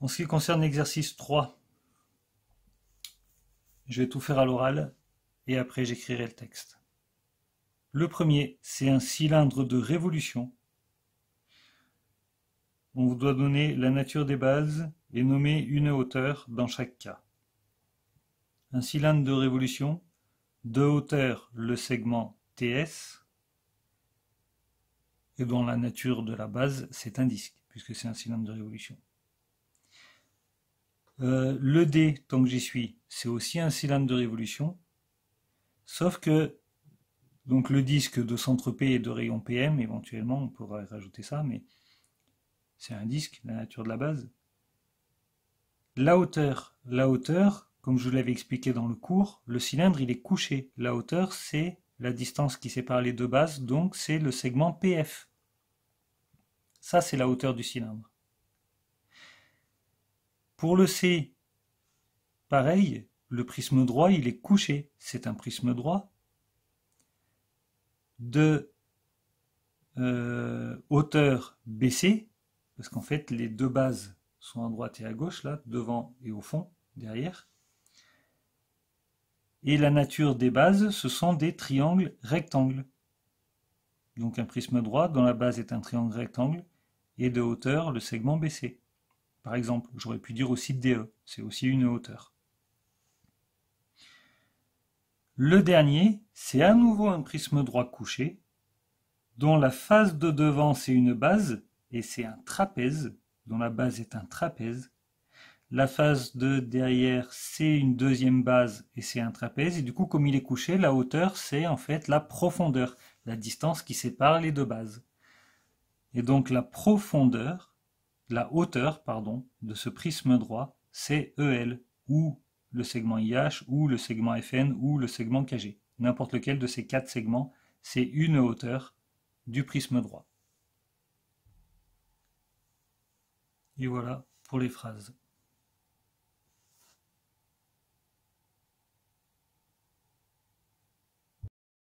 En ce qui concerne l'exercice 3, je vais tout faire à l'oral et après j'écrirai le texte. Le premier, c'est un cylindre de révolution. On vous doit donner la nature des bases et nommer une hauteur dans chaque cas. Un cylindre de révolution, de hauteur le segment TS, et dont la nature de la base c'est un disque, puisque c'est un cylindre de révolution. Le D, tant que j'y suis, c'est aussi un cylindre de révolution, sauf que donc le disque de centre P et de rayon PM, éventuellement on pourrait rajouter ça, mais c'est un disque, la nature de la base. La hauteur, comme je vous l'avais expliqué dans le cours, le cylindre il est couché. La hauteur c'est la distance qui sépare les deux bases, donc c'est le segment PF. Ça c'est la hauteur du cylindre. Pour le C, pareil, le prisme droit il est couché. C'est un prisme droit de hauteur BC, parce qu'en fait les deux bases sont à droite et à gauche, là, devant et au fond, derrière. Et la nature des bases, ce sont des triangles rectangles. Donc un prisme droit dont la base est un triangle rectangle et de hauteur le segment BC. Par exemple, j'aurais pu dire aussi DE, c'est aussi une hauteur. Le dernier, c'est à nouveau un prisme droit couché, dont la face de devant c'est une base, et c'est un trapèze, dont la base est un trapèze. La face de derrière c'est une deuxième base et c'est un trapèze, et du coup comme il est couché, la hauteur c'est en fait la profondeur, la distance qui sépare les deux bases. Et donc la profondeur, la hauteur, pardon, de ce prisme droit, c'est EL, ou le segment IH, ou le segment FN, ou le segment KG. N'importe lequel de ces quatre segments, c'est une hauteur du prisme droit. Et voilà pour les phrases.